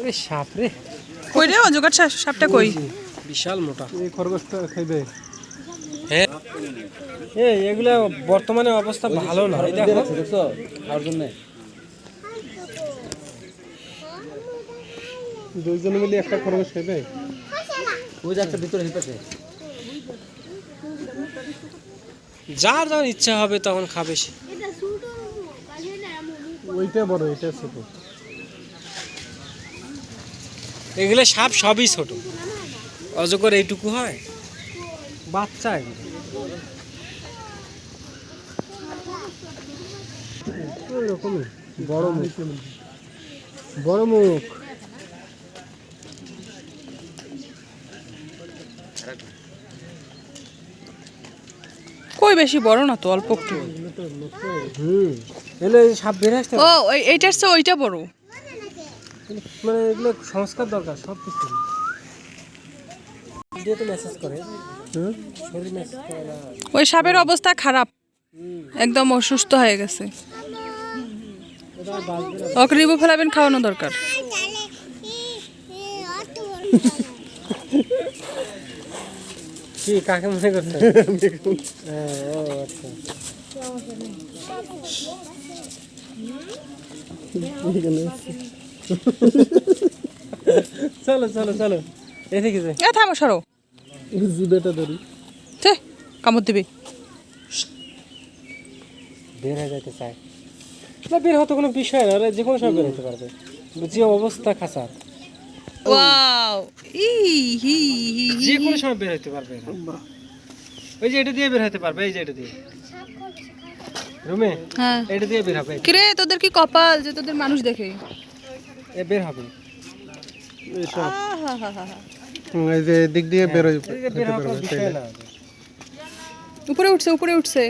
আরে সাপ রে, কই রে অজগর সাপটা কই? বিশাল মোটা। এই খরগোশটা খাইবে। হ্যাঁ এগুলা বর্তমানে অবস্থা ভালো না। এই দেখো দেখছো খাওয়ার জন্য দুইজন মিলে একটা খরগোশ খাইবে। ওই যাচ্ছে ভিতরে হিপাশে, যার যার ইচ্ছা হবে তখন খাবে সে। ওইটা বড়, এটা ছোট। এগুলো সাপ সবই ছোট, অজগর এইটুকু হয়, বাচ্চা এগুলো। এরকমই বড় মুখ, বড় মুখ। কই বেশি বড় না তো, অল্প একটু। এগুলো সাপ বের আসতে, ও এইটার চেয়ে ওইটা বড়। মানে এগুলো সংস্কার দরকার সব কিছু। দিয়ে তো মেসেজ করে, শরীর মেসেজ করে না। ওই সাপের অবস্থা খারাপ, একদম অসুস্থ হয়ে গেছে। ওকে রিবু ফেলাবেন, খাওয়ানো দরকার। কি কাকে মনে করছে? ও আচ্ছা, চলো চলো চলো, এদিকে যে থামো, সরো। জিবেটা ধরি, কামড় দিবে। বের হয়ে যেতে চায় না, বের হতে কোনো বিষয় না, যে কোনো সময় বের হতে পারবে, যে অবস্থা খাসার। ওয়াও, যে কোনো সময় বের হতে পারবে। ওই যে এটা দিয়ে বের হতে পারবে, এই যে এটা দিয়ে রুমে, হ্যাঁ এটা দিয়ে বের হবে। কিরে তোদের কি কপাল যে তোদের মানুষ দেখে। এ বের হবে, এই যে দিক দিয়ে বের হয়ে বের হওয়ার কোনো বিষয় না। উপরে উঠছে, উপরে উঠছে।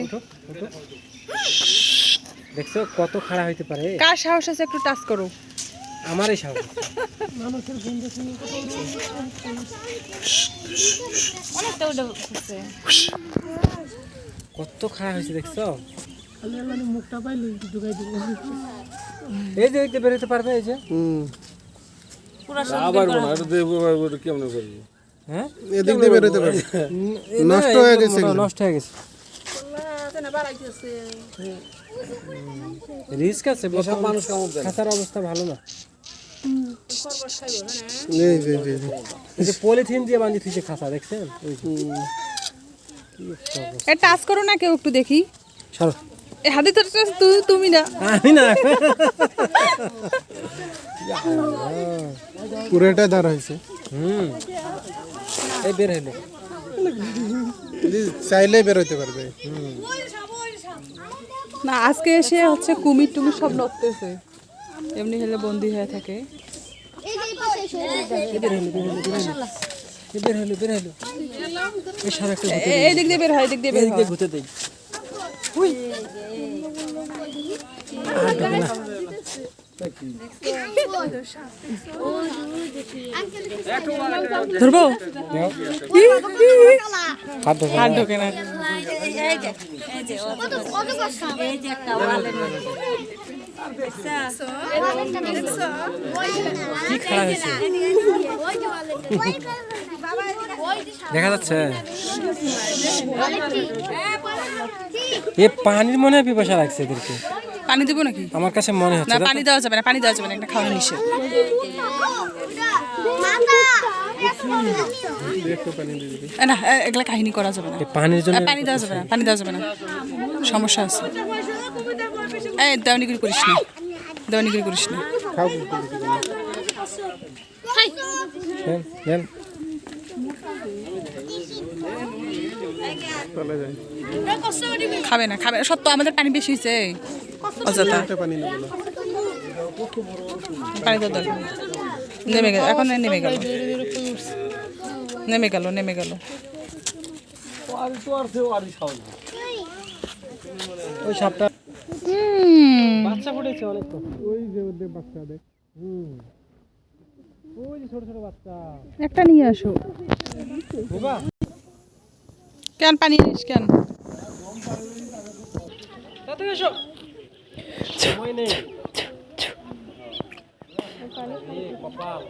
দেখছো কত খাড়া হইতে পারে। কার সাহস আছে একটু টাচ করো? আমারই সাহস। কত খাড়া হয়েছে দেখছো। এই যে এইটা বেরোতে পারবে, এই যে হ্যাঁ এদিক দিয়ে বের হতে পারবে। নষ্ট হয়ে গেছে, নষ্ট হয়ে গেছে। রিস্ক আছে, মানুষ খাতার অবস্থা ভালো না। এই যে পলিথিন দিয়ে বাঁধি থুইছে খাতা, দেখছেন? টাচ করো না কেউ একটু দেখি। সরো, এই হাতে তো তুমি না, আমি না। পুরোটা দাঁড় হয়েছে। এই বের হইলো, চাইলে বের হইতে পারবে। না আজকে এসে হচ্ছে কুমির টুমির সব নড়তেছে, এমনি হলে বন্দি হয়ে থাকে। বের হইলো, বের হইলো। এই সারা একটা এই দিক দিয়ে বের হয়, এই দিক দিয়ে বের হয়। ঘুরতে দেই। ধরবো, হাত ঢোকে না। কি খারাপ হয়েছে দেখা যাচ্ছে। এ পানির মনে হয় পিপাসা লাগছে এদেরকে। পানি দেবো নাকি? আমার কাছে মনে হচ্ছে না, পানি দেওয়া যাবে না, পানি দেওয়া যাবে না, একটা খাওয়ানো নিষেধ। না এগুলা কাহিনী করা যাবে না, পানির জন্য পানি দেওয়া যাবে না, পানি দেওয়া যাবে না, সমস্যা আছে। এই দেওয়ানিগিরি করিস না, দেওয়ানিগিরি করিস না। খাবে না, খাবে না, সত্য আমাদের পানি বেশি হয়েছে, অযথা পানি তো দরকার। নেমে গেল, এখন নেমে গেল, নেমে গেল, নেমে গেল। ওই সাপটা বাচ্চা ফুটেছে অনেক। ওই যে ওদের বাচ্চা দেখ, ওই যে ছোট ছোট বাচ্চা। একটা নিয়ে আসো। কেন পানি আনিস কেন? সময় নেই। কপাল